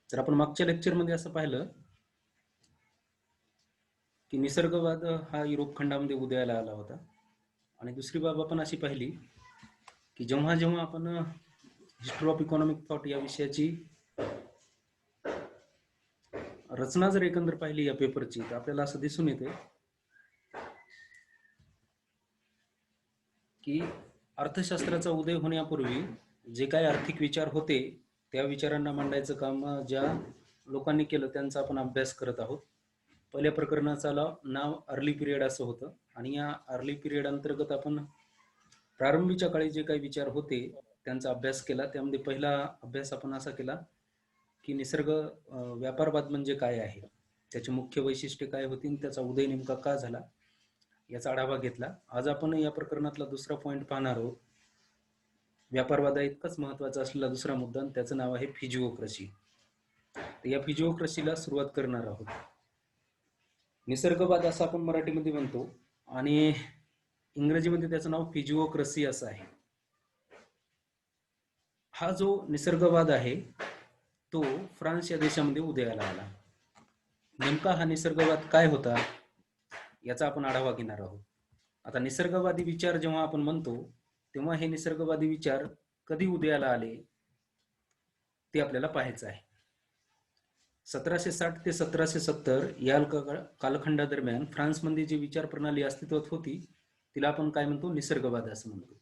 जर आपण मागच्या लेक्चरमध्ये असं पाहिलं की निसर्गवाद हा युरोप खंडामध्ये उदयाला आला होता. आणि दुसरी बाब आपण अशी पाहिली की जेव्हा जेव्हा आपण हिस्ट्री ऑफ इकॉनॉमिक थॉट या विषयाची रचना जर एकंदर पाहिली या पेपरची, तर आपल्याला असं दिसून येते की अर्थशास्त्राचा उदय होण्यापूर्वी जे काही आर्थिक विचार होते त्या विचारांना मांडायचं काम ज्या लोकांनी केलं त्यांचा आपण अभ्यास करत आहोत. पहिल्या प्रकरणाचं नाव अर्ली पिरियड असं होतं. आणि या अर्ली पिरियड अंतर्गत आपण प्रारंभीच्या काळी जे काही विचार होते त्यांचा अभ्यास केला. त्यामध्ये पहिला अभ्यास आपण असा केला की निसर्ग व्यापारवाद म्हणजे काय आहे, त्याची मुख्य वैशिष्ट्ये काय होती आणि त्याचा उदय नेमका का झाला याचा आढावा घेतला. आज आपण या प्रकरणातला दुसरा पॉइंट पाहणार आहोत. व्यापारवादा इतकाच महत्वाचा असलेला दुसरा मुद्दा, त्याचं नाव आहे फिजिओक्रसी. तर या फिजिओक्रसीला सुरुवात करणार आहोत. निसर्गवाद असं आपण मराठीमध्ये म्हणतो आणि इंग्रजीमध्ये त्याचं नाव फिजिओक्रसी असं आहे. हा जो निसर्गवाद आहे तो फ्रान्स या देशामध्ये उदयाला आला. नेमका हा निसर्गवाद काय होता याचा आपण आढावा घेणार आहोत. आता निसर्गवादी विचार जेव्हा आपण म्हणतो तेव्हा हे निसर्गवादी विचार कधी उदयाला आले ते आपल्याला पाहायचं आहे. 1760 ते 1770 या कालखंडादरम्यान फ्रान्समध्ये जी विचार प्रणाली अस्तित्वात होती तिला आपण काय म्हणतो, निसर्गवाद असं म्हणतो.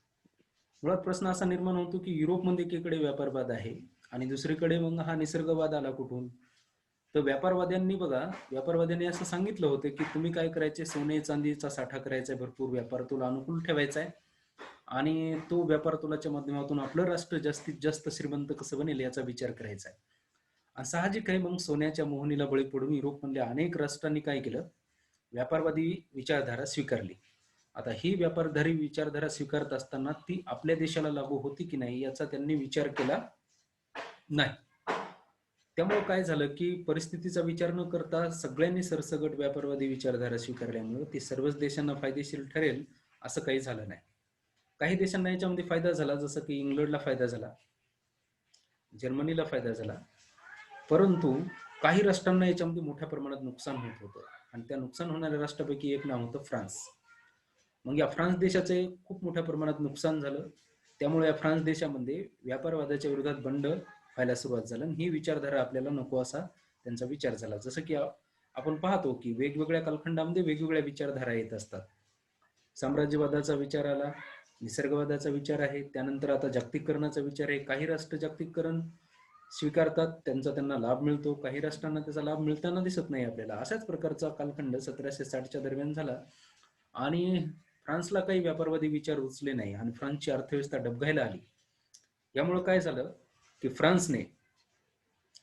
मुळात प्रश्न असा निर्माण होतो की युरोपमध्ये एकीकडे व्यापारवाद आहे आणि दुसरीकडे मग हा निसर्गवाद आला कुठून. तर व्यापारवाद्यांनी असं सांगितलं होतं की तुम्ही काय करायचे, सोने चांदीचा साठा करायचा आहे, भरपूर व्यापार तुला अनुकूल ठेवायचा आहे आणि तो व्यापार तुलाच्या माध्यमातून आपलं राष्ट्र जास्तीत जास्त श्रीमंत कसं बनेल याचा विचार करायचा आहे. आणि साहजिक आहे मग सोन्याच्या मोहनीला बळी पडून युरोपमधल्या अनेक राष्ट्रांनी काय केलं, व्यापारवादी विचारधारा स्वीकारली. आता ही व्यापारधारी विचारधारा स्वीकारत असताना ती आपल्या देशाला लागू होती की नाही याचा त्यांनी विचार केला नाही. त्यामुळे काय झालं की परिस्थितीचा विचार न करता सगळ्यांनी सरसगट व्यापारवादी विचारधारा स्वीकारल्यामुळे ती सर्वच देशांना फायदेशीर ठरेल असं काही झालं नाही. काही देशांना याच्यामध्ये फायदा झाला, जसं की इंग्लंडला फायदा झाला, जर्मनीला फायदा झाला, परंतु काही राष्ट्रांना याच्यामध्ये मोठ्या प्रमाणात नुकसान होत होतं आणि त्या नुकसान होणाऱ्या राष्ट्रापैकी एक नाव होतं फ्रान्स. मग या फ्रान्स देशाचे खूप मोठ्या प्रमाणात नुकसान झालं. त्यामुळे या फ्रान्स देशामध्ये व्यापारवादाच्या विरोधात बंड व्हायला सुरुवात झाली आणि ही विचारधारा आपल्याला नको असा त्यांचा विचार झाला. जसं की आपण पाहतो की वेगवेगळ्या कालखंडामध्ये वेगवेगळ्या विचारधारा येत असतात. साम्राज्यवादाचा विचार आला, निसर्गवादाचा विचार आहे, त्यानंतर आता जागतिकीकरणाचा विचार आहे. काही राष्ट्र जागतिकीकरण स्वीकारतात, त्यांना लाभ मिळतो, काही राष्ट्रांना त्याचा लाभ मिळताना दिसत नाही आपल्याला. अशाच प्रकारचा कालखंड 1760च्या दरम्यान झाला आणि फ्रान्सला काही व्यापारवादी विचार रुचले नाही आणि फ्रान्सची अर्थव्यवस्था डबघाईला आली. यामुळे काय झालं की फ्रान्सने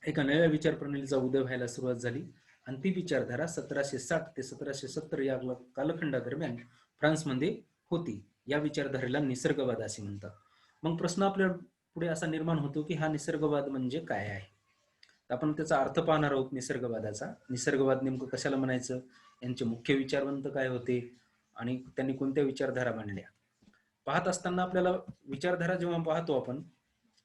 एका नव्या विचार प्रणालीचा उदय व्हायला सुरुवात झाली आणि ती विचारधारा 1760 ते 1770 या कालखंडादरम्यान फ्रान्समध्ये होती. या विचारधारेला निसर्गवाद असे म्हणतात. मग प्रश्न आपल्या पुढे असा निर्माण होतो की हा निसर्गवाद म्हणजे काय आहे. आपण त्याचा अर्थ पाहणार आहोत. निसर्गवादाचा निसर्गवाद नेमकं कशाला म्हणायचं, यांचे मुख्य विचारवंत काय होते आणि त्यांनी कोणत्या विचारधारा मांडल्या. पाहत असताना आपल्याला विचारधारा जेव्हा पाहतो आपण,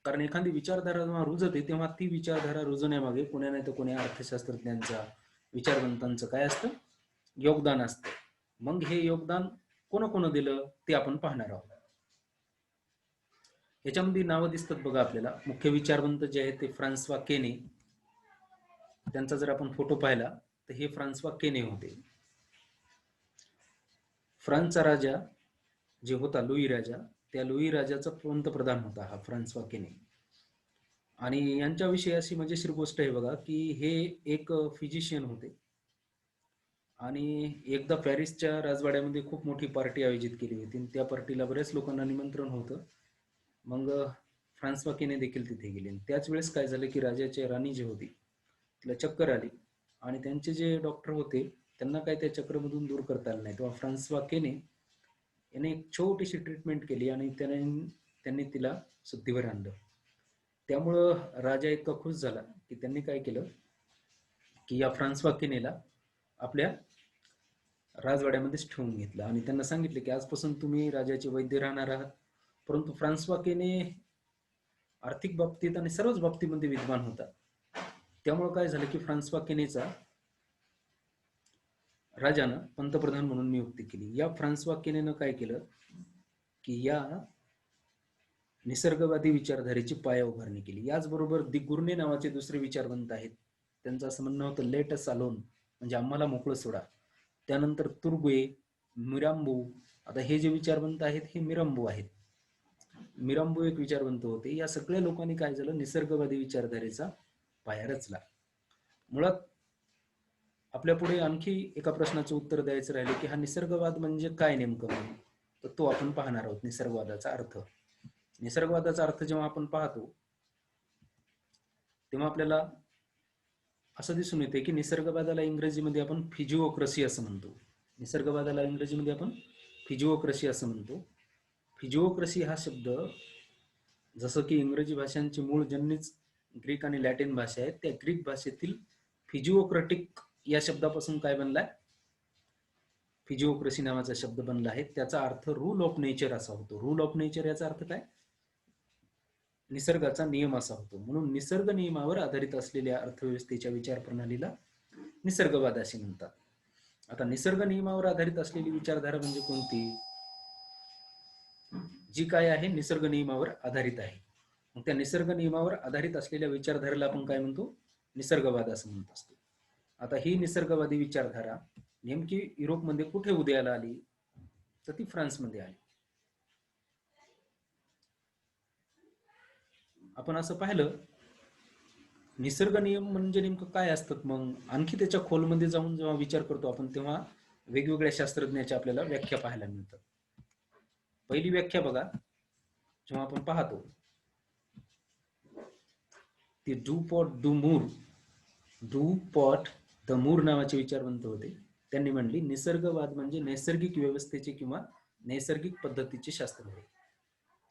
कारण एखादी विचारधारा जेव्हा रुजते तेव्हा ती विचारधारा रुजण्यामागे कोण्या नाही तर कोण्या अर्थशास्त्रज्ञांचा, विचारवंतांचं काय असतं, योगदान असतं. मग हे योगदान कोण दिलं ते आपण पाहणार आहोत. याच्यामध्ये नावं दिसतात बघा आपल्याला. मुख्य विचारवंत जे आहेत ते फ्रान्सवा केने. त्यांचा जर आपण फोटो पाहिला तर हे फ्रान्सवा केने होते. फ्रान्सचा राजा जे होता लुई राजा, त्या लुई राजाचा पंतप्रधान होता हा फ्रान्सवा केने. आणि यांच्याविषयी अशी मजेशीर गोष्ट आहे बघा की हे एक फिजिशियन होते आणि एकदा पॅरिसच्या राजवाड्यामध्ये खूप मोठी पार्टी आयोजित केली होती. त्या पार्टीला बऱ्याच लोकांना निमंत्रण होतं. मग फ्रान्सवा केने देखील तिथे गेले. त्याच वेळेस काय झालं की राजाची राणी जी होती तिला चक्कर आली आणि त्यांचे जे डॉक्टर होते त्यांना काय त्या चक्रामधून दूर करता आलं नाही. तेव्हा फ्रान्सवा केने याने एक छोटीशी ट्रीटमेंट केली आणि त्यांनी तिला शुद्धीवर आणलं. त्यामुळं राजा इतका खुश झाला की त्यांनी काय केलं की या फ्रान्सवा केनेला आपल्या राजवाड्यामध्येच ठेवून घेतलं आणि त्यांना सांगितलं की आजपासून तुम्ही राजाचे वैद्य राहणार आहात. परंतु फ्रान्सवा केने आर्थिक बाबतीत आणि सर्वच बाबतीमध्ये विद्वान होता. त्यामुळे काय झालं की फ्रान्सवा केनेचा राजानं पंतप्रधान म्हणून नियुक्ती केली. या फ्रान्सवा केनेनं काय केलं की या निसर्गवादी विचारधारेची पाया उभारणी केली. याचबरोबर दी गुर्ने नावाचे दुसरे विचारवंत आहेत. त्यांचं असं म्हणणं होतं, लेट अस अलोन, म्हणजे आम्हाला मोकळं सोडा. त्यानंतर तुर्गुए, मिरांबो, आता हे जे विचारवंत आहेत हे मिरांबो आहेत. मिरांबो एक विचारवंत होते. या सगळ्या लोकांनी काय झालं, निसर्गवादी विचारधारेचा पाया रचला. मुळात आपल्या पुढे आणखी एका प्रश्नाचं उत्तर द्यायचं राहिले की हा निसर्गवाद म्हणजे काय नेमकं, तर तो आपण पाहणार आहोत. निसर्गवादाचा अर्थ. निसर्गवादाचा अर्थ जेव्हा आपण पाहतो तेव्हा आपल्याला असं दिसून येते की निसर्गवादाला इंग्रजीमध्ये आपण फिजिओक्रसी असं म्हणतो. निसर्गवादाला इंग्रजीमध्ये आपण फिजिओक्रसी असं म्हणतो. फिजिओक्रसी हा शब्द जसं की इंग्रजी भाषांची मूळ जननीच ग्रीक आणि लॅटिन भाषा आहेत, त्या ग्रीक भाषेतील फिजिओक्रटिक या शब्दापासून काय बनलाय, फिजिओक्रसी नावाचा शब्द बनला आहे. त्याचा अर्थ रूल ऑफ नेचर असा होतो. रूल ऑफ नेचर याचा अर्थ काय, निसर्गाचा नियम असा होतो. म्हणून निसर्ग नियमावर आधारित असलेल्या अर्थव्यवस्थेच्या विचार प्रणालीला निसर्गवाद असे म्हणतात. आता निसर्ग नियमावर आधारित असलेली विचारधारा म्हणजे कोणती, जी काय आहे निसर्ग नियमावर आधारित आहे. मग त्या निसर्ग नियमावर आधारित असलेल्या विचारधारेला आपण काय म्हणतो, निसर्गवाद असं म्हणत असतो. आता ही निसर्गवादी विचारधारा नेमकी युरोपमध्ये कुठे उदयाला आली, तर ती फ्रान्समध्ये आली. आपण असं पाहिलं, निसर्ग नियम म्हणजे नेमकं काय असतात, मग आणखी त्याच्या खोलमध्ये जाऊन जेव्हा विचार करतो आपण तेव्हा वेगवेगळ्या शास्त्रज्ञाच्या आपल्याला व्याख्या पाहायला मिळतात. पहिली व्याख्या बघा, जेव्हा आपण पाहतो ती डू पॉट द मूर नावाचे विचारवंत होते. त्यांनी म्हणली निसर्गवाद म्हणजे नैसर्गिक व्यवस्थेचे किंवा नैसर्गिक पद्धतीचे शास्त्र होय.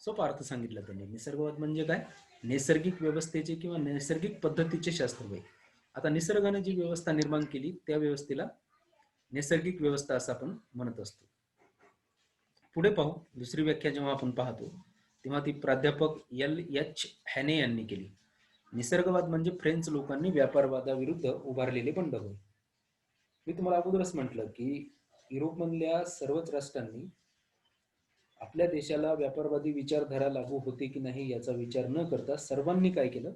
सोपा अर्थ सांगितला त्यांनी. निसर्गवाद म्हणजे काय, नैसर्गिक व्यवस्थेचे किंवा नैसर्गिक पद्धतीचे शास्त्र होय. आता निसर्गाने जी व्यवस्था निर्माण केली त्या व्यवस्थेला नैसर्गिक व्यवस्था असं आपण म्हणत असतो. पुढे पाहू, दुसरी व्याख्या जेव्हा आपण पाहतो तेव्हा ती प्राध्यापक L.H. हॅने यांनी केली. निसर्गवाद म्हणजे फ्रेंच लोकांनी व्यापारवादाविरुद्ध उभारलेले बंड होय. मी तुम्हाला अगोदरच म्हटलं की युरोपमधल्या सर्वच राष्ट्रांनी आपल्या देशाला व्यापारवादी विचारधारा लागू होते की नाही याचा विचार न करता सर्वांनी काय केलं,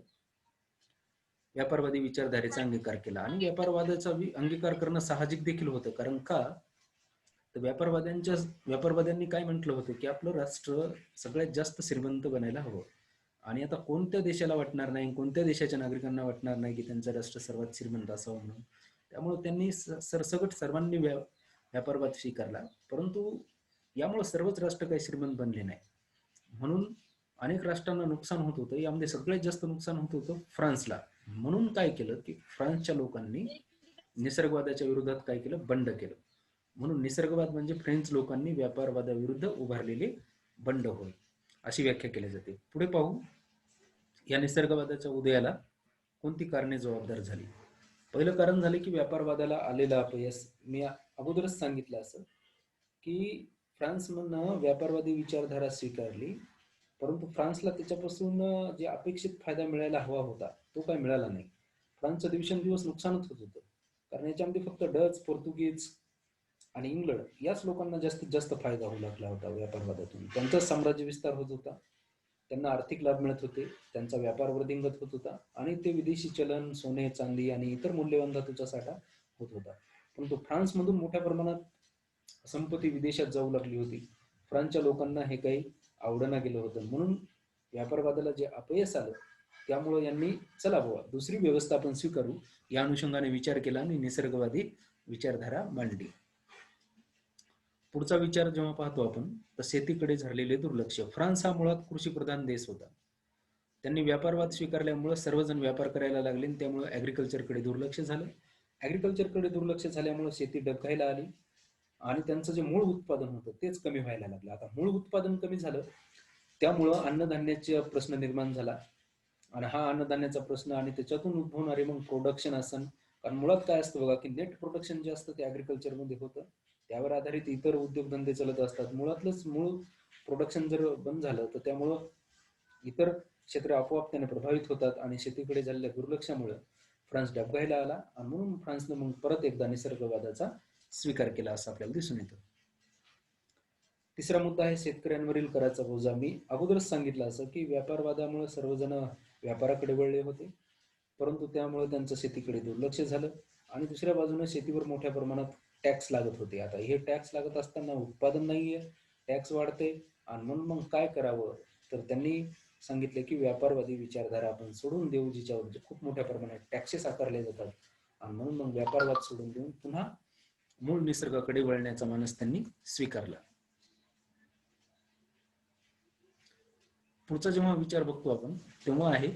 व्यापारवादी विचारधारेचा अंगीकार केला. आणि व्यापारवादाचा अंगीकार करणं साहजिक देखील होतं. कारण का, तर व्यापारवाद्यांनी काय म्हटलं होतं की आपलं राष्ट्र सगळ्यात जास्त श्रीमंत बनायला हवं. आणि आता कोणत्या देशाला वाटणार नाही, कोणत्या देशाच्या नागरिकांना वाटणार नाही की त्यांचं राष्ट्र सर्वात श्रीमंत असावं म्हणून. त्यामुळे त्यांनी सरसकट सर्वांनी व्यापारवाद स्वीकारला. परंतु यामुळे सर्वच राष्ट्र काही श्रीमंत बनले नाही. म्हणून अनेक राष्ट्रांना नुकसान होत होतं. यामध्ये सगळ्यात जास्त नुकसान होत होतं फ्रान्सला. म्हणून काय केलं की फ्रान्सच्या लोकांनी निसर्गवादाच्या विरोधात काय केलं, बंड केलं. म्हणून निसर्गवाद म्हणजे फ्रेंच लोकांनी व्यापारवादाविरुद्ध उभारलेले बंड होय, अशी व्याख्या केली जाते. पुढे पाहू, या निसर्गवादाच्या उदयाला कोणती कारणे जबाबदार झाली. पहिलं कारण झाले की व्यापारवादाला आलेला अपयश. मी अगोदरच सांगितलं असं की फ्रान्समधनं व्यापारवादी विचारधारा स्वीकारली, परंतु फ्रान्सला त्याच्यापासून जे अपेक्षित फायदा मिळायला हवा होता तो काय मिळाला नाही. फ्रान्सचं दिवसेंदिवस नुकसानच होत होतं. कारण याच्यामध्ये फक्त डच, पोर्तुगीज आणि इंग्लंड याच लोकांना जास्तीत जास्त फायदा होऊ लागला होता व्यापारवादातून. त्यांचाच साम्राज्य विस्तार होत होता, त्यांना आर्थिक लाभ मिळत होते, त्यांचा व्यापार वृद्धिंगत होत होता आणि ते विदेशी चलन, सोने, चांदी आणि इतर मूल्यवान धातूचा साठा होत होता. परंतु फ्रान्समधून मोठ्या प्रमाणात संपत्ती विदेशात जाऊ लागली होती. फ्रान्सच्या लोकांना हे काही आवडणं गेलं होतं. म्हणून व्यापारवादाला जे अपयश आलं त्यामुळे यांनी चला बुवा दुसरी व्यवस्था आपण स्वीकारू या अनुषंगाने विचार केला आणि निसर्गवादी विचारधारा मांडली. पुढचा विचार जेव्हा पाहतो आपण तर शेतीकडे झालेले दुर्लक्ष. फ्रान्स हा मुळात कृषीप्रधान देश होता. त्यांनी व्यापारवाद स्वीकारल्यामुळे सर्वजण व्यापार करायला लागले आणि त्यामुळे ॲग्रिकल्चरकडे दुर्लक्ष झालं. ॲग्रिकल्चरकडे दुर्लक्ष झाल्यामुळे शेती डबघाईला आली आणि त्यांचं जे मूळ उत्पादन होतं तेच कमी व्हायला लागलं. आता मूळ उत्पादन कमी झालं त्यामुळं अन्नधान्याचा प्रश्न निर्माण झाला. आणि हा अन्नधान्याचा प्रश्न आणि त्याच्यातून उद्भवणारे मग प्रोडक्शन असन, कारण मुळात काय असतं बघा की नेट प्रोडक्शन जे असतं ते ॲग्रिकल्चरमध्ये होतं, त्यावर आधारित इतर उद्योगधंदे चालत असतात. मुळातलंच मूळ प्रोडक्शन जर बंद झालं तर त्यामुळं इतर क्षेत्र आपोआप त्याने प्रभावित होतात आणि शेतीकडे झालेल्या दुर्लक्षामुळे फ्रान्स डबघाईला आला आणि म्हणून फ्रान्सने मग परत एकदा निसर्गवादाचा स्वीकार केला असं आपल्याला दिसून येतं. तिसरा मुद्दा आहे शेतकऱ्यांवरील कराचा बोजा. मी अगोदरच सांगितलं असं की व्यापारवादामुळे सर्वजण व्यापाराकडे वळले होते, परंतु त्यामुळे त्यांचं शेतीकडे दुर्लक्ष झालं आणि दुसऱ्या बाजूने शेतीवर मोठ्या प्रमाणात टॅक्स लागत होते. आता हे टॅक्स लागत असताना उत्पादन नाहीये, टॅक्स वाढते आणि म्हणून मग काय करावं, तर त्यांनी सांगितले की व्यापारवादी विचारधारा आपण सोडून देऊ, जिच्यावर खूप मोठ्या प्रमाणात टॅक्सेस आकारले जातात, आणि म्हणून मग व्यापारवाद सोडून देऊन पुन्हा मूळ निसर्गाकडे वळण्याचा मानस त्यांनी स्वीकारला. पुढचा जेव्हा विचार बघतो आपण तेव्हा आहे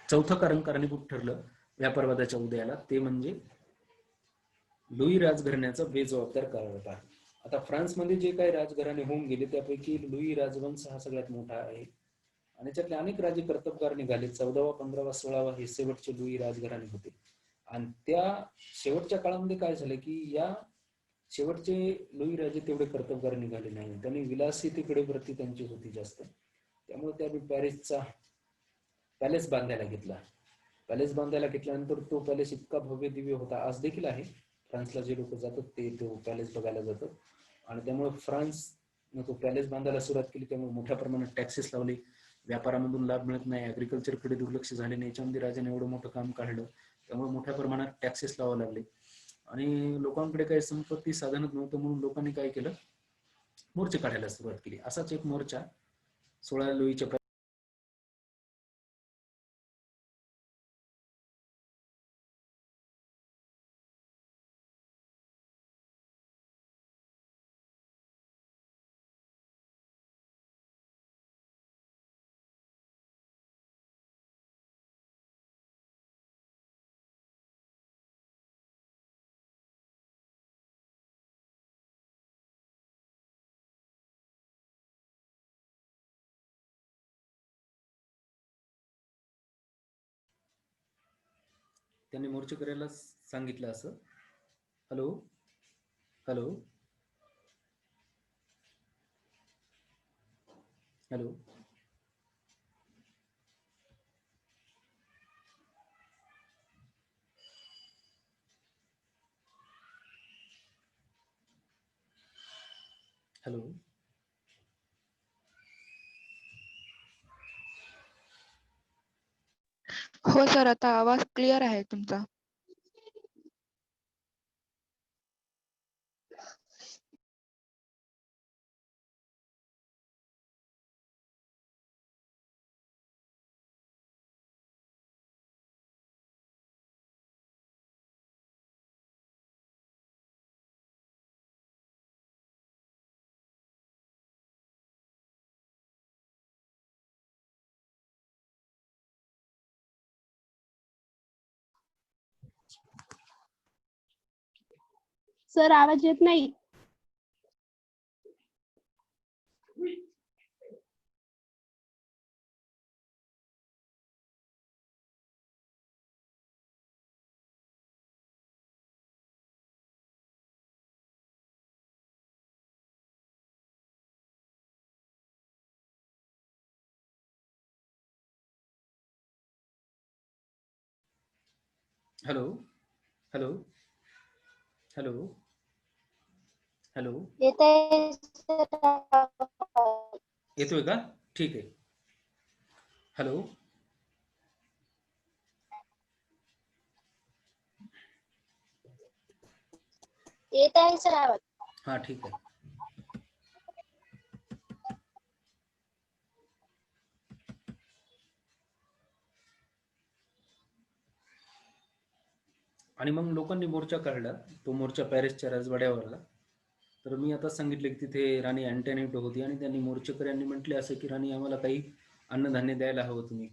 चौथं कारण कारणीभूत ठरलं व्यापारवादाच्या उदयाला, ते म्हणजे लुई राजघराण्याचा बेजबाबदार कारभार. आता फ्रान्समध्ये जे काही राजघराणे होऊन गेले त्यापैकी लुई राजवंश हा सगळ्यात मोठा आहे आणि त्यातले अनेक राजे कर्तबगार निघाले. 14वा, 15वा, 16वा हे शेवटचे लुई राजघराणे होते. आणि त्या शेवटच्या काळामध्ये काय झालं की या शेवटचे लुई राजे तेवढे कर्तबगार निघाले नाही. त्यांनी विलासितेकडे वृत्ती त्यांची होती जास्त, त्यामुळे त्यांनी पॅरिसचा पॅलेस बांधायला घेतला. पॅलेस बांधायला घेतल्यानंतर तो पॅलेस इतका भव्य दिव्य होता, आज देखील आहे. फ्रान्सला जे लोक जातात ते तो पॅलेस बघायला जातात आणि त्यामुळे फ्रान्सने तो पॅलेस बांधायला सुरुवात केली. त्यामुळे मोठ्या प्रमाणात टॅक्सेस लावले, व्यापारामधून लाभ मिळत नाही, ऍग्रिकल्चरकडे दुर्लक्ष झाले नाही. याच्यामध्ये राजाने एवढं मोठं काम काढलं, त्यामुळे मोठ्या प्रमाणात टॅक्सेस लावावे लागले आणि लोकांकडे काही संपत्ती साधनच नव्हतं, म्हणून लोकांनी काय केलं, मोर्चे काढायला सुरुवात केली. असाच एक मोर्चा 16 लुईच्या त्यांनी मोर्चे करायला सांगितलं असं. हॅलो हॅलो हॅलो हॅलो हो सर, आता आवाज क्लिअर आहे तुमचा. सर आवाज येत नाही. हॅलो हॅलो हॅलो हॅलो येतोय का? ठीक आहे. हॅलो येत आहे सर आवाज. हा ठीक आहे. आणि मग लोकांनी मोर्चा काढला, तो मोर्चा पॅरिसच्या राजवाड्यावरला. तर मी आता सांगितले की तिथे राणी अँटोनिएटा होती आणि त्यांनी मोर्चेकऱ्यांनी म्हटले असं की राणी आम्हाला काही अन्नधान्य द्यायला हवं तुम्ही,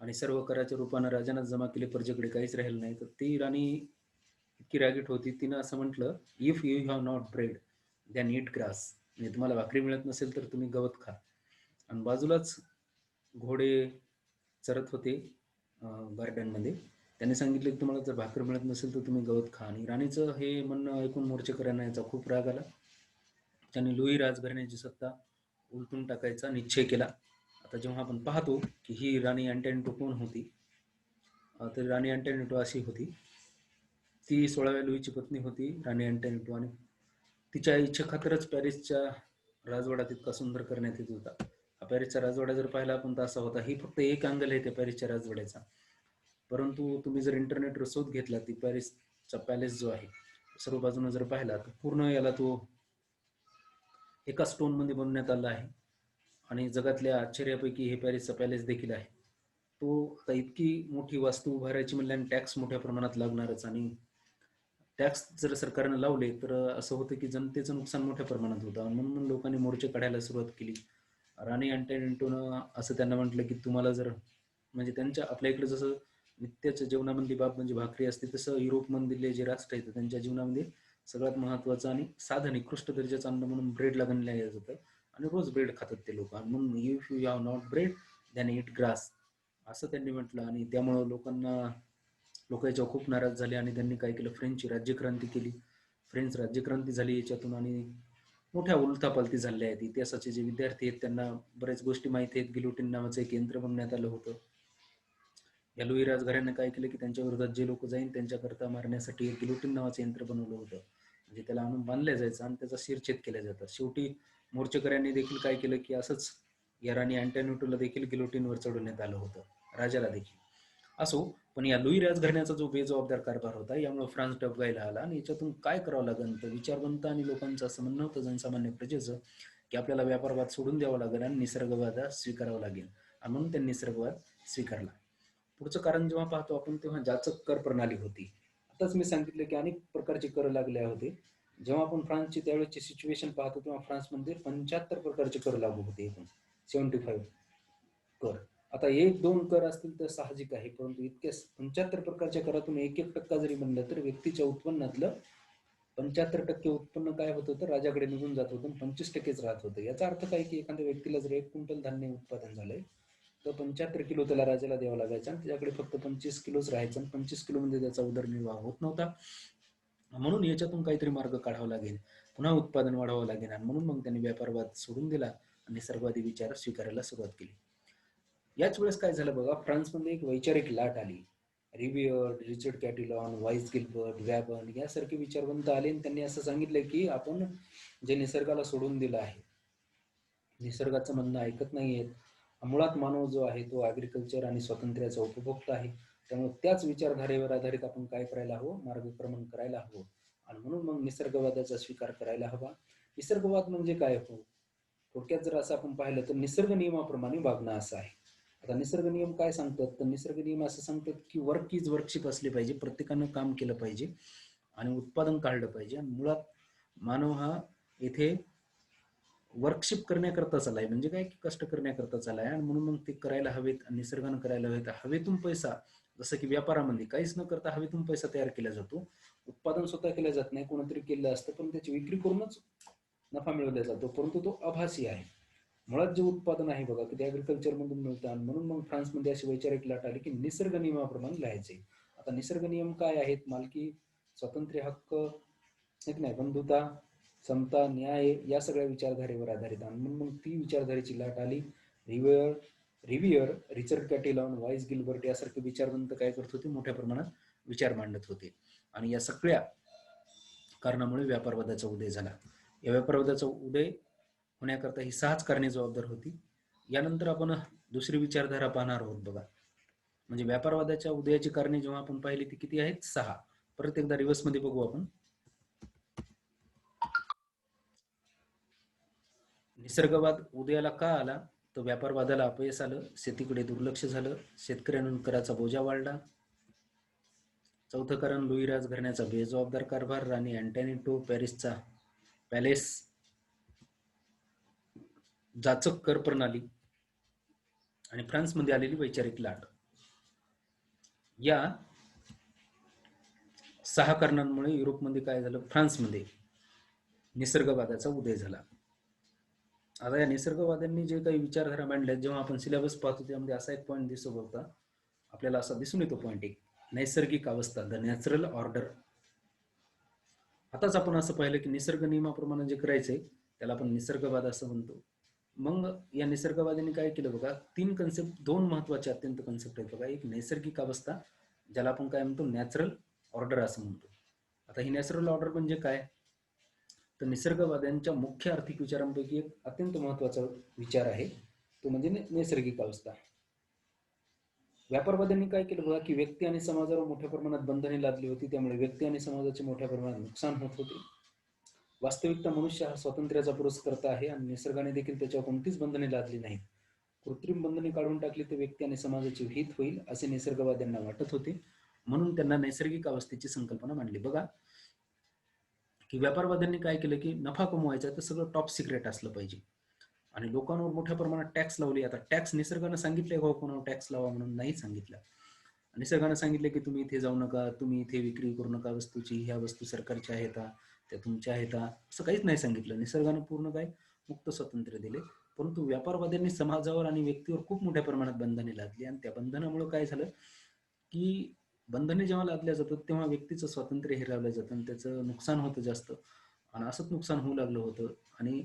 आणि सर्व कराच्या रूपानं राजानं जमा केले, प्रजेकडे काहीच राहिलं नाही. तर ती राणी इतकी रागीट होती, तिनं असं म्हटलं, if you have not bread than eat grass, म्हणजे तुम्हाला भाकरी मिळत नसेल तर तुम्ही गवत खा. आणि बाजूलाच घोडे चरत होते गार्डनमध्ये. त्यांनी सांगितले की तुम्हाला जर भाकर मिळत नसेल तर तुम्ही गवत खा. आणि राणीचं हे म्हणणं ऐकून मोर्चेकऱ्यांना याचा खूप राग आला. त्यांनी लुई राजघराण्याची सत्ता उलटून टाकायचा निश्चय केला. आता जेव्हा आपण पाहतो की ही राणी अँटोनिएटा कोण होती, तर राणी अँटोनिएटा अशी होती. ती 16व्या लुईची पत्नी होती राणी अँटोनिएटा, आणि तिच्या इच्छेखातीरच पॅरिसच्या राजवाडा तितका सुंदर करण्यात येत होता. हा पॅरिसचा राजवाडा जर पाहिला आपण तर असा होता. ही फक्त एक अँगल आहे त्या पॅरिसच्या राजवाड्याचा, परंतु तुम्ही जर इंटरनेटवर शोध घेतला ती पॅरिसचा पॅलेस जो आहे सर्व बाजूने जर पाहिला तर पूर्ण याला तो एका स्टोन मध्ये बनवण्यात आला आहे. आणि जगातल्या आश्चर्यापैकी हे पॅरिसचा पॅलेस देखील आहे. तो आता इतकी मोठी वास्तू उभारायची म्हणल्याने टॅक्स मोठ्या प्रमाणात लागणारच, आणि टॅक्स जर सरकारने लावले तर असं होतं की जनतेचं नुकसान मोठ्या प्रमाणात होतं, आणि म्हणून लोकांनी मोर्चे काढायला सुरुवात केली. राणी अँटोनिएटानं असं त्यांना म्हटलं की तुम्हाला जर म्हणजे त्यांच्या आपल्या इकडे जसं नित्याच्या जेवणामधली बाब म्हणजे भाकरी असते, तसं युरोपमधले जे राष्ट्र आहेत त्यांच्या जीवनामध्ये सगळ्यात महत्वाचं आणि साधं निकृष्ट दर्जाचं अन्न म्हणून ब्रेडला गणलं जातं, आणि रोज ब्रेड खातात ते लोक. आणि म्हणून if you have not bread than it grass असं त्यांनी म्हटलं. आणि त्यामुळं लोक याच्यावर खूप नाराज झाले, आणि त्यांनी काय केलं, फ्रेंच राज्यक्रांती केली. फ्रेंच राज्यक्रांती झाली याच्यातून, आणि मोठ्या उलथापालथी झाल्या आहेत. इतिहासाचे जे विद्यार्थी आहेत त्यांना बऱ्याच गोष्टी माहिती आहेत. गिलोटिन नावाचं एक यंत्र बनवण्यात आलं होतं. या लुई राजघराण्याने काय केलं की त्यांच्या विरोधात जे लोक जाईन त्यांच्याकरता मारण्यासाठी एक गिलोटिन नावाचं यंत्र बनवलं होतं. म्हणजे त्याला आणून बांधलं जायचं आणि त्याचा शिरछेद केला जातं. शेवटी मोर्चेकऱ्यांनी देखील काय केलं की असंच या राणी अँटोनिएटाला देखील गिलोटिनवर चढवण्यात आलं होतं, राजाला देखील. असो, पण या लुई राजघराण्याचा जो बेजबाबदार कारभार होता यामुळे फ्रान्स डबघाईला आला, आणि याच्यातून काय करावं लागेल तर विचारवंत आणि लोकांचं असं म्हणणं होतं जनसामान्य प्रजेचं की आपल्याला व्यापारवाद सोडून द्यावा लागेल आणि निसर्गवाद स्वीकारावा लागेल, आणि म्हणून त्यांनी निसर्गवाद स्वीकारला. पुढचं कारण जेव्हा पाहतो आपण तेव्हा जाचक कर प्रणाली होती. आताच मी सांगितलं की अनेक प्रकारचे कर लागले होते. जेव्हा आपण फ्रान्सची त्यावेळेची सिच्युएशन पाहतो तेव्हा फ्रान्समध्ये 75 प्रकारचे कर लागू होते, एकूण 75 कर. आता एक दोन कर असतील तर साहजिक आहे, परंतु इतक्या 75 प्रकारच्या करातून 1% जरी म्हणलं तर व्यक्तीच्या उत्पन्नातलं 75% उत्पन्न काय होत होतं, राजाकडे निघून जात होतं, 25%च राहत होतं. याचा अर्थ काय की एखाद्या व्यक्तीला जर 1 क्विंटल धान्य उत्पादन झालंय तर 75 किलो त्याला राजाला द्यावा लागायचा, आणि त्याच्याकडे फक्त 25 किलोच राहायचं, आणि 25 किलो मध्ये त्याचा उदरनिर्वाह होत नव्हता. म्हणून याच्यातून काहीतरी मार्ग काढावा लागेल, पुन्हा उत्पादन वाढवावं लागेल, आणि म्हणून मग त्यांनी व्यापारवाद सोडून दिला आणि निसर्गवादी विचार स्वीकारायला सुरुवात केली. याच वेळेस काय झालं बघा, फ्रान्समध्ये एक वैचारिक लाट आली. रिबियर, रिचर्ड कॅटिलॉन, वाईस गिल्बर्ट, वॅबन यासारखे विचारवंत आले, आणि त्यांनी असं सांगितलं की आपण जे निसर्गाला सोडून दिलं आहे, निसर्गाचं म्हणणं ऐकत नाहीयेत, मुळात मानव जो आहे तो ऍग्रिकल्चर आणि स्वातंत्र्याचा उपभोक्ता आहे, त्यामुळे त्याच विचारधारेवर आधारित आपण काय करायला हवं, मार्गक्रमण करायला हवं, आणि म्हणून मग निसर्गवादाचा स्वीकार करायला हवा. निसर्गवाद म्हणजे काय हो, थोडक्यात जर असं आपण पाहिलं तर निसर्ग नियमाप्रमाणे वागणं असं आहे. आता निसर्ग नियम काय सांगतात, तर निसर्ग नियम असं सांगतात की वर्क इज वर्कशिप असले पाहिजे, प्रत्येकानं काम केलं पाहिजे आणि उत्पादन काढलं पाहिजे, आणि मुळात मानव हा येथे वर्कशिप करण्याकरता आलाय, म्हणजे काय की कष्ट करण्याकरता आलाय, आणि म्हणून मग ते करायला हवेत, आणि निसर्गानं करायला हवेत. हवेतून पैसा, जसं की व्यापारामध्ये काहीच न करता हवेतून पैसा तयार केला जातो, उत्पादन स्वतः केलं जात नाही, कोणतरी केलं असतं, पण त्याची विक्री करूनच नफा मिळवला जातो, परंतु तो आभासी आहे. मुळात जे उत्पादन आहे बघा की ते ऍग्रिकल्चर मधून मिळतं, आणि म्हणून मग फ्रान्समध्ये अशी वैचारिक लाट आली की निसर्ग नियमाप्रमाणे लिहायचे. आता निसर्ग नियम काय आहेत, मालकी, स्वातंत्र्य हक्क, एक नाही, बंधुता, समता, न्याय या सगळ्या विचारधारेवर आधारित, आणि म्हणून मग ती विचारधारेची लाट आली. रिव्हियर, रिचर्ड कॅटिलॉन, वाईस गिल्बर्ट यासारखे विचारवंत काय करत होते, मोठ्या प्रमाणात विचार मांडत होते, आणि या सगळ्या कारणामुळे व्यापारवादाचा उदय झाला. या व्यापारवादाचा उदय होण्याकरता ही 6च कारणे जबाबदार होती. यानंतर आपण दुसरी विचारधारा पाहणार आहोत बघा, म्हणजे व्यापारवादाच्या उदयाची कारणे जेव्हा आपण पाहिली ती किती आहेत, 6. परत एकदा रिव्हर्स मध्ये बघू आपण. निसर्गवाद उदयाला का आला, तर व्यापारवादाला अपयश आलं, शेतीकडे दुर्लक्ष झालं, शेतकऱ्यांवर कराचा बोजा वाढला. चौथं कारण लुई राजघराण्याचा बेजबाबदार कारभार, राणी अँटोनिएटा पॅरिसचा पॅलेस, जाचक कर प्रणाली, आणि फ्रान्समध्ये आलेली वैचारिक लाट. या 6 कारणांमुळे युरोपमध्ये काय झालं, फ्रान्समध्ये निसर्गवादाचा उदय झाला. आता या निसर्गवाद्यांनी जे काही विचारधारा मांडल्या, जेव्हा आपण सिलेबस पाहतो त्यामध्ये असा एक पॉईंट दिसतो बघता आपल्याला, असा दिसून येतो पॉईंट एक, नैसर्गिक अवस्था, द नॅचरल ऑर्डर. आताच आपण असं पाहिलं की निसर्ग नियमाप्रमाणे जे करायचंय त्याला आपण निसर्गवाद असं म्हणतो. मग या निसर्गवाद्यांनी काय केलं बघा, 3 कन्सेप्ट, 2 महत्वाचे अत्यंत कन्सेप्ट आहेत बघा. एक नैसर्गिक अवस्था ज्याला आपण काय म्हणतो नॅचरल ऑर्डर असं म्हणतो. आता ही नॅचरल ऑर्डर म्हणजे काय, तर निसर्गवाद्यांच्या मुख्य आर्थिक विचारांपैकी एक अत्यंत महत्वाचा विचार आहे तो म्हणजे नैसर्गिक अवस्था. व्यापारवाद्यांनी काय केलं बघा की व्यक्ती आणि समाजावर मोठ्या प्रमाणात बंधने लादली होती, त्यामुळे व्यक्ती आणि समाजाचे मोठ्या प्रमाणात नुकसान होत होते. वास्तविकता मनुष्य हा स्वातंत्र्याचा पुरस्कर्ता आहे आणि निसर्गाने देखील त्याच्यावर कोणतीच बंधने लादली नाहीत. कृत्रिम बंधने काढून टाकली तर व्यक्ती आणि समाजाचे हित होईल असे निसर्गवाद्यांना वाटत होते, म्हणून त्यांना नैसर्गिक अवस्थेची संकल्पना मांडली. बघा की व्यापारवाद्यांनी काय केलं की नफा कमवायचा तर सगळं टॉप सिक्रेट असलं पाहिजे आणि लोकांवर मोठ्या प्रमाणात टॅक्स लावले. आता टॅक्स निसर्गानं सांगितलंय का कोणावर टॅक्स लावा म्हणून? नाही सांगितलं. निसर्गानं सांगितलं की तुम्ही इथे जाऊ नका, तुम्ही इथे विक्री करू नका वस्तूची, ह्या वस्तू सरकारच्या आहेत त्या तुमच्या आहेत, असं काहीच नाही सांगितलं. निसर्गानं पूर्ण काय मुक्त स्वातंत्र्य दिले, परंतु व्यापारवाद्यांनी समाजावर आणि व्यक्तीवर खूप मोठ्या प्रमाणात बंधने लादली आणि त्या बंधनामुळे काय झालं की बंधने जेव्हा लादल्या जातात तेव्हा व्यक्तीचं स्वातंत्र्य हिरावलं जातं आणि त्याचं नुकसान होतं जास्त आणि असंच नुकसान होऊ लागलं होतं. आणि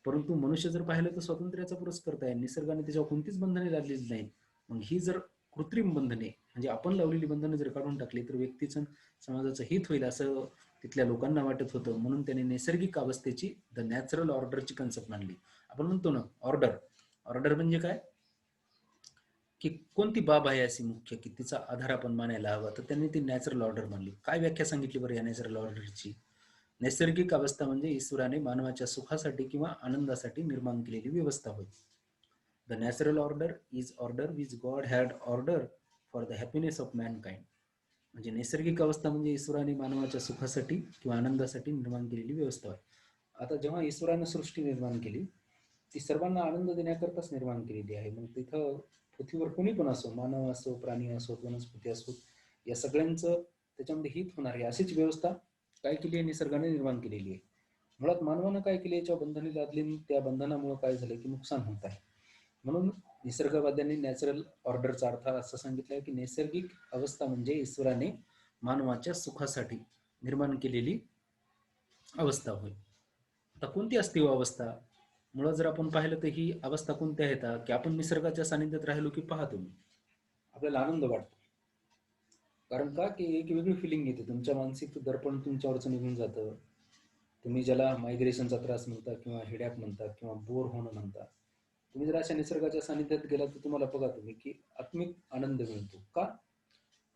परंतु मनुष्य जर पाहिलं तर स्वातंत्र्याचा पुरस्कर्ता आहे, निसर्गाने त्याच्यावर कोणतीच बंधने लादलेली नाही. मग ही जर कृत्रिम बंधने म्हणजे आपण लावलेली बंधने जर काढून टाकली तर व्यक्तीचं समाजाचं हित होईल असं तिथल्या लोकांना वाटत होतं, म्हणून त्यांनी नैसर्गिक अवस्थेची द नॅचरल ऑर्डरची कन्सेप्ट मांडली. आपण म्हणतो ना ऑर्डर, ऑर्डर म्हणजे काय की कोणती बाब आहे अशी मुख्य की तिचा आधार आपण मानायला हवा, तर त्यांनी ती नॅचरल ऑर्डर मानली. काय व्याख्या सांगितली बरं या नॅचरल ऑर्डरची? नैसर्गिक अवस्था म्हणजे ईश्वराने मानवाच्या सुखासाठी किंवा आनंदासाठी निर्माण केलेली व्यवस्था होय. The natural order is order which God had order for the happiness of Mankind. म्हणजे नैसर्गिक अवस्था म्हणजे ईश्वराने मानवाच्या सुखासाठी किंवा आनंदासाठी निर्माण केलेली व्यवस्था आहे. आता जेव्हा ईश्वरानं सृष्टी निर्माण केली ती सर्वांना आनंद देण्याकरताच निर्माण केलेली आहे. मग तिथं पृथ्वीवर कोणी पण असो, मानव असो, प्राणी असो, वनस्पती असो, या सगळ्यांचं त्याच्यामध्ये हित होणार आहे अशीच व्यवस्था काय केली आहे, निसर्गाने निर्माण केलेली आहे. मुळात मानवानं काय केले, याच्या बंधने लादली, त्या बंधनामुळे काय झालं की नुकसान होत आहे. म्हणून निसर्गवाद्यांनी नॅचरल ऑर्डरचा अर्थ असं सांगितलाय की नैसर्गिक अवस्था म्हणजे ईश्वराने मानवाच्या सुखासाठी निर्माण केलेली अवस्था होय. आता कोणती असते अवस्था? मुळात जर आपण पाहिलं तर ही अवस्था कोणत्या आहेत की आपण निसर्गाच्या सानिध्यात राहिलो की पहा तुम्ही आपल्याला आनंद वाटतो. कारण का की एक वेगळी फिलिंग येते, तुमच्या मानसिक दर्पण तुमच्यावरचं निघून जातं. तुम्ही ज्याला मायग्रेशनचा त्रास म्हणता किंवा हेडॅक म्हणता किंवा बोर होणं म्हणता, तुम्ही जर अशा निसर्गाच्या सानिध्यात गेला तर तुम्हाला बघा तुम्ही की आत्मिक आनंद मिळतो. का?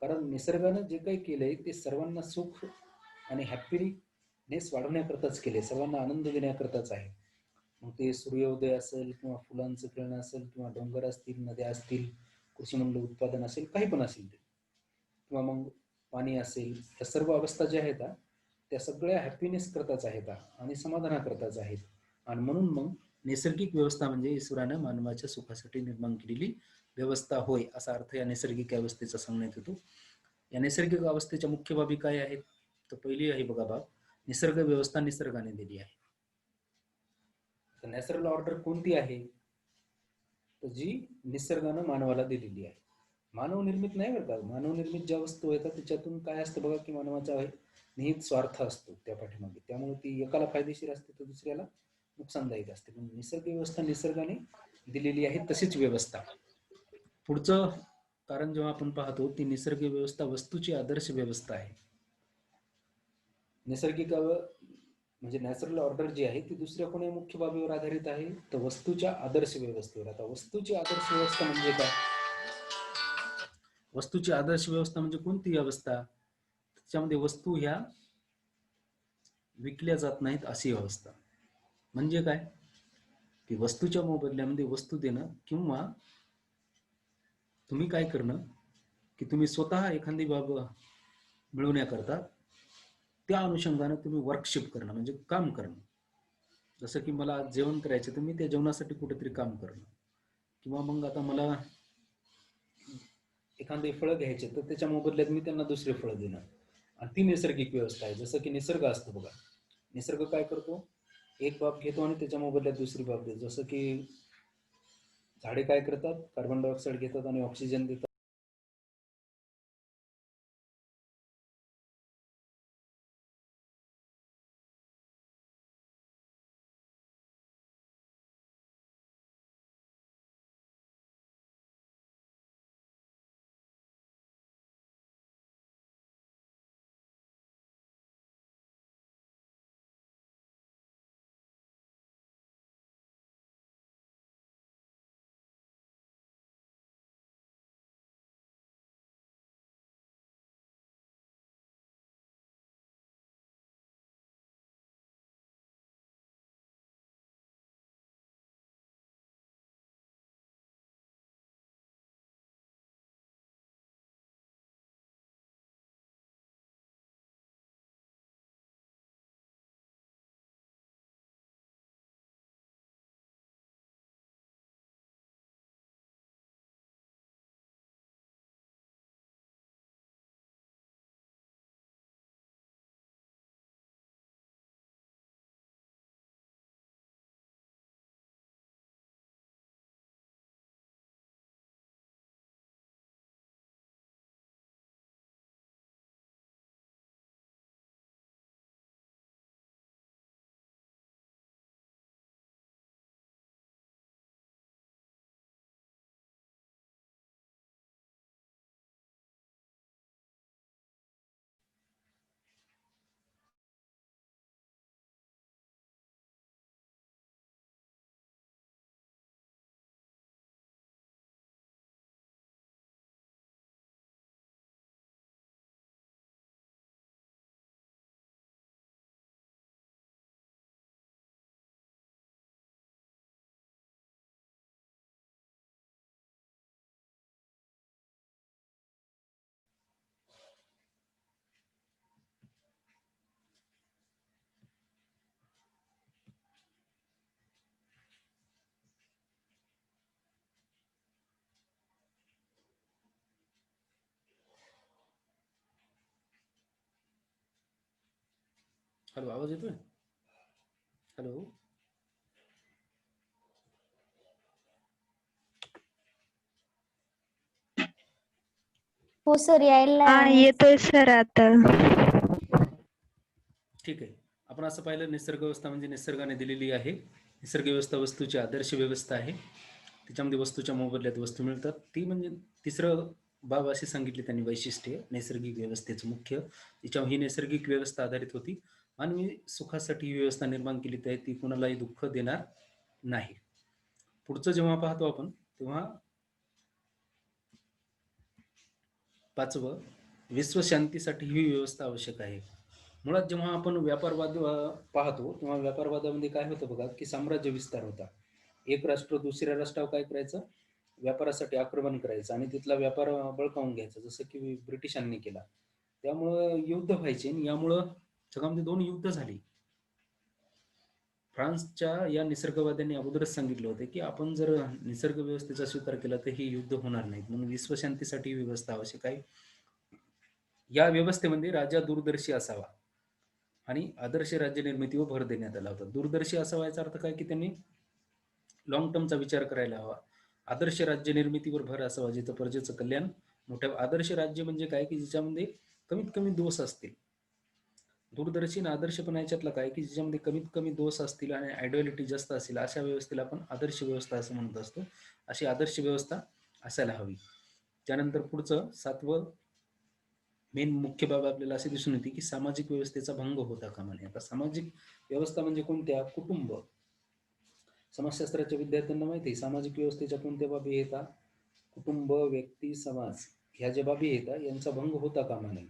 कारण निसर्गानं जे काही केलंय ते सर्वांना सुख आणि हॅपीनेस वाढवण्याकरताच केले, सर्वांना आनंद देण्याकरताच आहे. मग ते सूर्योदय असेल किंवा फुलांचं खेळणं असेल किंवा डोंगर असतील, नद्या असतील, कृषीमंडल उत्पादन असेल, काही पण असेल ते, किंवा मग पाणी असेल, या सर्व अवस्था ज्या आहेत त्या सगळ्या हॅपीनेस करताच आहेत आणि समाधानाकरताच आहेत. आणि म्हणून मग नैसर्गिक व्यवस्था म्हणजे ईश्वरानं मानवाच्या सुखासाठी निर्माण केलेली व्यवस्था होय असा अर्थ या नैसर्गिक अवस्थेचा सांगण्यात येतो. या नैसर्गिक अवस्थेच्या मुख्य बाबी काय आहेत? तर पहिली आहे बघा बाब, निसर्ग व्यवस्था निसर्गाने दिली आहे. तर नॅचरल ऑर्डर कोणती आहे? तर जी निसर्गानं मानवाला दिलेली आहे. मानव निर्मित नाही बरं का. मानव निर्मित ज्या वस्तू येतात त्याच्यातून काय असतं बघा की मानवाचा निहित स्वार्थ असतो त्या पाठीमागे, त्यामुळे ती एकाला फायदेशीर असते तर दुसऱ्याला नुकसानदायक असते. पण निसर्ग व्यवस्था निसर्गाने दिलेली आहे तशीच व्यवस्था. पुढचं कारण जेव्हा आपण पाहतो ती निसर्ग व्यवस्था वस्तूची आदर्श व्यवस्था आहे. नैसर्गिक म्हणजे नॅचरल ऑर्डर जी आहे ती दुसऱ्या कोणी मुख्य बाबीवर आधारित आहे, तर वस्तूच्या आदर्श व्यवस्थेवर. आता वस्तूची आदर्श व्यवस्था म्हणजे काय? वस्तूची आदर्श व्यवस्था म्हणजे कोणती अवस्था? त्याच्यामध्ये वस्तू ह्या विकल्या जात नाहीत अशी अवस्था. म्हणजे काय की वस्तूच्या मोबदल्यामध्ये वस्तू देणं किंवा तुम्ही काय करणं की तुम्ही स्वतः एखादी बाब मिळवण्याकरता त्या अनुषंगाने तुम्ही वर्कशिप करणं म्हणजे काम करणं. जसं की मला आज जेवण करायचं तर मी त्या जेवणासाठी कुठेतरी काम करणं, किंवा मग आता मला एखादे फळं घ्यायचे तर त्याच्या मोबदल्यात मी त्यांना दुसरे फळं देणं, आणि ती नैसर्गिक व्यवस्था आहे. जसं की निसर्ग असतो बघा, निसर्ग काय करतो, एक बाब घेतो आणि त्याच्या मोबदल्यात दुसरी बाब देतो. जसं की झाडे काय करतात, कार्बन डायऑक्साईड घेतात आणि ऑक्सिजन देतात. हॅलो, आवाज येतोय? हॅलो. हो सर, यायला हा आवाज. येतोय सर आता. ठीक आहे. आपण असं पाहिलं, निसर्ग व्यवस्था म्हणजे निसर्गाने दिलेली आहे. निसर्ग व्यवस्था वस्तूची आदर्श व्यवस्था आहे. त्याच्यामध्ये वस्तूच्या मोबदल्यात वस्तू मिळतात. ती म्हणजे तिसरं बाब अशी सांगितली त्यांनी वैशिष्ट्ये नैसर्गिक व्यवस्थेचं मुख्य. तिच्यावर ही नैसर्गिक व्यवस्था आधारित होती. मानवी सुखासाठी ही व्यवस्था निर्माण केली आहे. ती कुणालाही दुःख देणार नाही. पुढचं जेव्हा पाहतो आपण तेव्हा 5वं, विश्वशांतीसाठी ही व्यवस्था आवश्यक आहे. मुळात जेव्हा आपण व्यापारवाद पाहतो तेव्हा व्यापारवादामध्ये काय होतं बघा, की साम्राज्य विस्तार होता. एक राष्ट्र दुसऱ्या राष्ट्रावर काय करायचं, व्यापारासाठी आक्रमण करायचं आणि तिथला व्यापार बळकावून घ्यायचा, जसं की ब्रिटिशांनी केला. त्यामुळं युद्ध व्हायचे आणि यामुळं जगामध्ये 2 युद्ध झाली. फ्रान्सच्या या निसर्गवाद्यांनी अगोदरच सांगितलं होतं, की आपण जर निसर्ग व्यवस्थेचा स्वीकार केला तर ही युद्ध होणार नाहीत. म्हणून विश्वशांतीसाठी ही व्यवस्था आवश्यक आहे. या व्यवस्थेमध्ये राजा दूरदर्शी असावा आणि आदर्श राज्य निर्मितीवर भर देण्यात आला होता. दूरदर्शी असावा याचा अर्थ काय, की त्यांनी लॉंग टर्मचा विचार करायला हवा. आदर्श राज्य निर्मितीवर भर असावा, जिथं प्रजेचं कल्याण मोठ्या. आदर्श राज्य म्हणजे काय, की ज्याच्यामध्ये कमीत कमी दोष असतील. दूरदर्शी आणि आदर्शपणा याच्यातला काय, की ज्याच्यामध्ये कमीत कमी दोष असतील आणि आयडियालिटी जास्त असेल, अशा व्यवस्थेला आपण आदर्श व्यवस्था असं म्हणत असतो. अशी आदर्श व्यवस्था असायला हवी. त्यानंतर पुढचं 7वं मेन मुख्य बाब आपल्याला अशी दिसून येते, की सामाजिक व्यवस्थेचा भंग होता कामा नये. आता सामाजिक व्यवस्था म्हणजे कोणत्या? कुटुंब. समाजशास्त्राच्या विद्यार्थ्यांना माहिती आहे सामाजिक व्यवस्थेच्या कोणत्या बाबी येतात? कुटुंब, व्यक्ती, समाज ह्या ज्या बाबी येतात यांचा भंग होता कामा नये.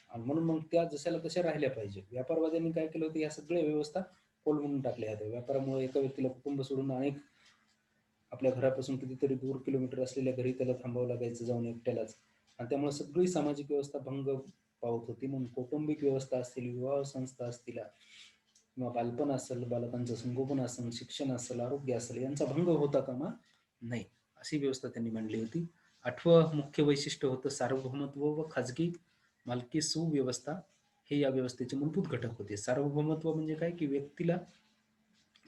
आणि म्हणून मग त्या जशाला तशा राहिल्या पाहिजे. व्यापारवाद्यांनी काय केलं होतं, या सगळ्या व्यवस्था कोलमडून टाकल्या होत्या. व्यापारामुळे एका व्यक्तीला कुटुंब सोडून अनेक आपल्या घरापासून कितीतरी दूर किलोमीटर असलेल्या घरी त्याला थांबावं लागायचं जाऊन एकट्यालाच. आणि त्यामुळे सगळी सामाजिक व्यवस्था भंग पावत होती. म्हणून कौटुंबिक व्यवस्था असतील, विवाह संस्था असतील किंवा बालपण असेल, बालकांचं संगोपन असेल, शिक्षण असेल, आरोग्य असेल, यांचा भंग होता कामा नये, अशी व्यवस्था त्यांनी मांडली होती. 8वं मुख्य वैशिष्ट्य होतं सार्वभौमत्व व खाजगी मालकी सुव्यवस्था. हे या व्यवस्थेचे मूलभूत घटक होते. सार्वभौमत्व म्हणजे काय, की व्यक्तीला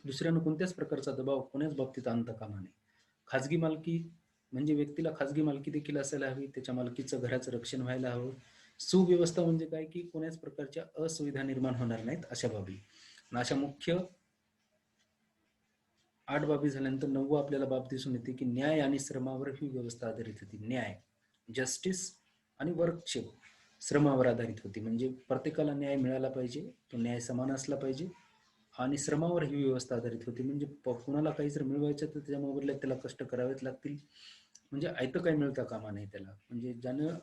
दुसऱ्यानं कोणत्याच प्रकारचा दबाव कोण्याच बाबतीत आणता कामा नये. खाजगी मालकी म्हणजे व्यक्तीला खाजगी मालकी देखील असायला हवी, त्याच्या मालकीचं घराचं रक्षण व्हायला हवं. सुव्यवस्था म्हणजे काय, की कोण्याच प्रकारच्या असुविधा निर्माण होणार नाहीत, अशा बाबी. आणि अशा मुख्य 8 बाबी झाल्यानंतर 9वं आपल्याला बाब दिसून येते, की न्याय आणि श्रमावर ही व्यवस्था आधारित होती. न्याय, जस्टिस आणि वर्कशिप श्रमावर आधारित होती. म्हणजे प्रत्येकाला न्याय मिळाला पाहिजे, तो न्याय समान असला पाहिजे आणि श्रमावर ही व्यवस्था आधारित होती. म्हणजे कोणाला काही जर मिळवायचं तर त्याच्या मोबदल्यात त्याला कष्ट करावेच लागतील. म्हणजे आयतं काही मिळता कामा नाही त्याला. म्हणजे ज्यानं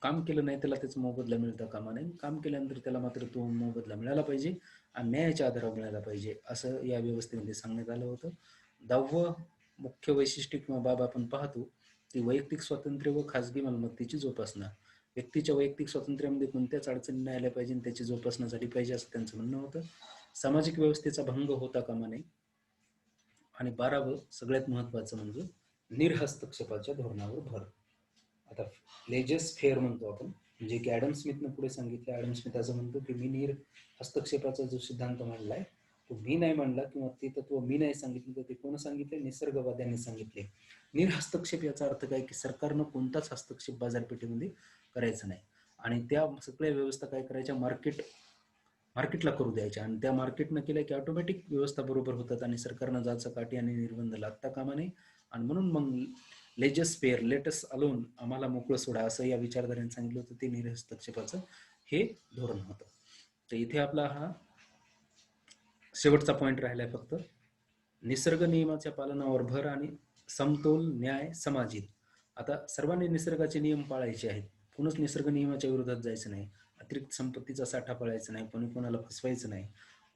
काम केलं नाही त्याला त्याचा मोबदला मिळता कामा नाही. काम केल्यानंतर त्याला मात्र तो मोबदला मिळाला पाहिजे आणि न्यायाच्या आधारावर मिळाला पाहिजे, असं या व्यवस्थेमध्ये सांगण्यात आलं होतं. 10वं मुख्य वैशिष्ट्य किंवा बाब आपण पाहतो, ती वैयक्तिक स्वातंत्र्य व खाजगी मालमत्तेची जोपासना. व्यक्तीच्या वैयक्तिक स्वातंत्र्यामध्ये कोणत्याच अडचणी नाही आल्या पाहिजे, त्याची जोपासना झाली पाहिजे, असं त्यांचं म्हणणं होतं. सामाजिक व्यवस्थेचा भंग होता कामा नये. आणि 12वं सगळ्यात महत्वाचं म्हणजे निर्हस्तक्षेपाच्या धोरणावर भर. आता लेजस फेअर म्हणतो आपण, म्हणजे की ॲडम स्मिथनं पुढे सांगितलं. ॲडम स्मिथ असं म्हणतो, की मी हस्तक्षेपाचा जो सिद्धांत मांडलाय तो मी नाही मांडला, किंवा ते तत्व मी नाही सांगितलं, तर ते कोण सांगितले? निसर्गवाद्यांनी सांगितले. निर्हस्तक्षेप याचा अर्थ काय, की सरकारनं कोणताच हस्तक्षेप बाजारपेठेमध्ये करायचा नाही आणि त्या सगळ्या व्यवस्था काय करायच्या, मार्केटला करू द्यायच्या. आणि त्या मार्केटनं केल्या की ऑटोमॅटिक व्यवस्था बरोबर होतात आणि सरकारनं जायचं काठी आणि निर्बंध लागता कामा नये. आणि म्हणून मग लेजस फेअर, लेटस अलोन, आम्हाला मोकळं सोडा, असं या विचारधाऱ्याने सांगितलं होतं. ते निर्हस्तक्षेपाचं हे धोरण होतं. तर इथे आपला हा शेवटचा पॉईंट राहिलाय फक्त, निसर्ग नियमाच्या पालनावर भर आणि समतोल, न्याय, समाजित. आता सर्वांनी निसर्गाचे नियम पाळायचे आहेत. कोणच निसर्ग नियमाच्या विरोधात जायचं नाही. अतिरिक्त संपत्तीचा साठा पाळायचा नाही, कोणाला फसवायचं नाही,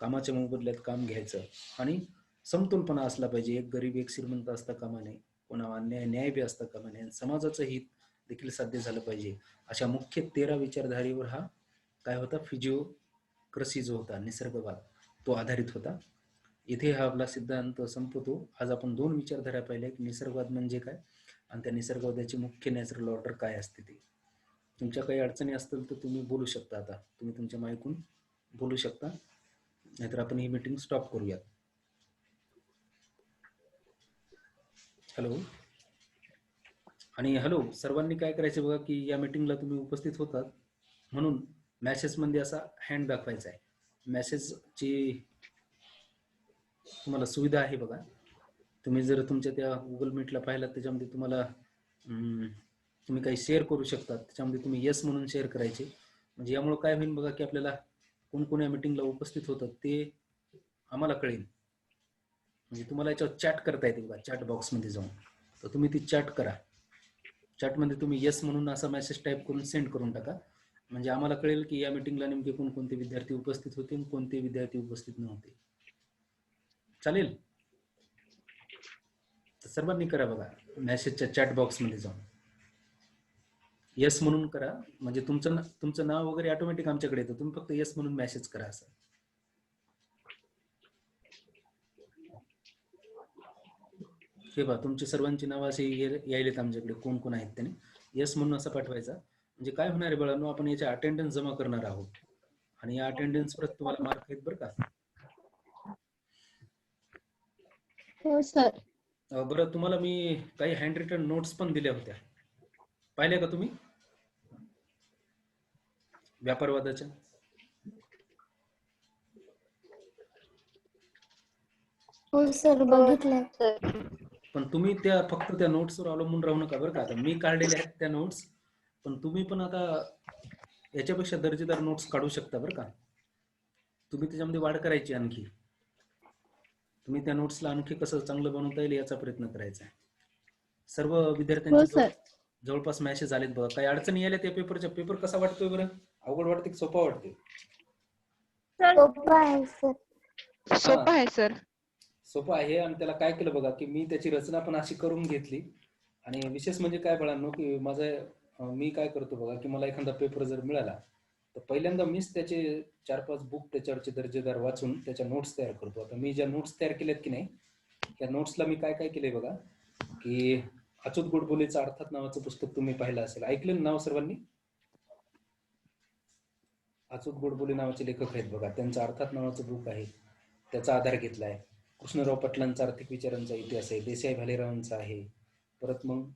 कामाच्या मोबदल्यात काम घ्यायचं आणि समतोलपणा असला पाहिजे. एक गरीब एक श्रीमंत असता कामा नये, कोणावर न्याय बी असता कामा नये, समाजाचं हित देखील साध्य झालं पाहिजे. अशा मुख्य 13 विचारधारेवर हा काय होता, फिजिओक्रसी जो होता, निसर्गवाद, तो आधारित होता. इथे हा आपला सिद्धांत संपतो. आज आपण 2 विचारधारा पाहिल्या, की निसर्गवाद म्हणजे काय आणि त्या निसर्गवादाची मुख्य नॅचरल ऑर्डर काय असते ते. तुमच्या काही अडचणी असतील तर तुम्ही बोलू शकता. आता तुम्ही तुमच्या माईकून बोलू शकता. नाहीतर आपण ही मीटिंग स्टॉप करूयात. हॅलो. आणि हॅलो, सर्वांनी काय करायचं बघा की या मीटिंगला तुम्ही उपस्थित होतात म्हणून मेसेज मध्ये असा हँड दाखवायचा आहे. मेसेजची तुम्हाला सुविधा आहे बघा. तुम्ही जर तुमच्या त्या गुगल मीटला पाहिलात त्याच्यामध्ये तुम्हाला तुम्ही काही शेअर करू शकता. त्याच्यामध्ये तुम्ही येस म्हणून शेअर करायचे. म्हणजे यामुळे काय होईल बघा की आपल्याला कोण कोण या मीटिंगला उपस्थित होतात ते आम्हाला कळेल. म्हणजे तुम्हाला याच्यावर चॅट करता येते बघा, चॅट बॉक्समध्ये जाऊन. तर तुम्ही ती चॅट करा. चॅटमध्ये तुम्ही येस म्हणून असा मेसेज टाईप करून सेंड करून टाका. म्हणजे आम्हाला कळेल की या मीटिंगला नेमके कोणकोणते विद्यार्थी उपस्थित होते आणि कोणते विद्यार्थी उपस्थित नव्हते. चालेल. तर सर्वांनी करा बघा, मेसेजच्या चॅट बॉक्समध्ये जाऊन येस म्हणून करा. म्हणजे तुमचं नाव वगैरे ऑटोमॅटिक आमच्याकडे येतं. तुम्ही फक्त येस म्हणून मेसेज करा. असं हे बघा, तुमची सर्वांची नावं अशी यायलेत आमच्याकडे, कोण कोण आहेत त्याने येस म्हणून असं पाठवायचा. म्हणजे काय होणार आहे बाळांनो, आपण याच्या अटेंडन्स जमा करणार आहोत आणि या अटेंडन्स परत तुम्हाला मार्क आहेत बरं का. हो सर. बरं, तुम्हाला मी काही हँड रिटन नोट्स पण दिल्या होत्या, पाहिल्या का तुम्ही व्यापारवादाच्या? हो सर, बघितलं. पण तुम्ही त्या फक्त त्या नोट्सवर अवलंबून राहू नका बरं का. आता मी काढलेल्या आहेत त्या नोट्स, पण तुम्ही पण आता याच्यापेक्षा दर्जेदार नोट्स काढू शकता बरं का. तुम्ही त्याच्यामध्ये वाढ करायची आणखी. तुम्ही त्या नोट्सला आणखी कसं चांगलं बनवता येईल याचा प्रयत्न करायचा आहे. सर्व विद्यार्थ्यांचे जवळपास मॅसेज आलेत बघा. काही अडचणी आल्या त्या पेपरच्या? पेपर कसा वाटतोय बरं? अवघड वाटते की सोपा वाटते? सोपं आहे सर. सोपं आहे सर. सोपं आहे. आणि त्याला काय केलं बघा की मी त्याची रचना पण अशी करून घेतली. आणि विशेष म्हणजे काय बाळांनो की मी काय करतो बघा की मला एखादा पेपर जर मिळाला तर पहिल्यांदा मीच त्याचे 4-5 बुक त्याच्यावरचे दर्जेदार वाचून त्याच्या नोट्स तयार करतो. आता मी ज्या नोट्स तयार केल्यात की नाही, त्या नोट्सला मी काय काय केलंय बघा की अच्युत गोडबोलेचं अर्थात नावाचं पुस्तक तुम्ही पाहिलं असेल, ऐकलं नाव सर्वांनी? अच्युत गोडबोले नावाचे लेखक आहेत बघा, त्यांचं अर्थात नावाचं बुक आहे, त्याचा आधार घेतलाय. कृष्णराव पाटलांचा आर्थिक विचारांचा इतिहास आहे, देसाई भालेरावांचा आहे, परत मग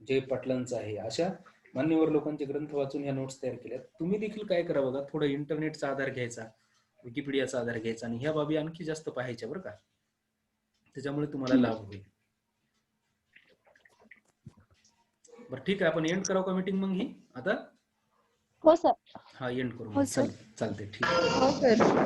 जय पाटलांचा आहे. अशा मान्यवर लोकांचे ग्रंथ वाचून ह्या नोट्स तयार केल्यात. तुम्ही देखील काय करा बघा, थोडं इंटरनेटचा आधार घ्यायचा, विकिपीडियाचा आधार घ्यायचा आणि ह्या बाबी आणखी जास्त पाहायच्या बरं का. त्याच्यामुळे तुम्हाला लाभ होईल. बरं ठीक आहे, आपण एंड करावं का मीटिंग मग ही आता? हो सर. हा, एंड करू हो मग. सर. चालते ठीक आहे. हो सर.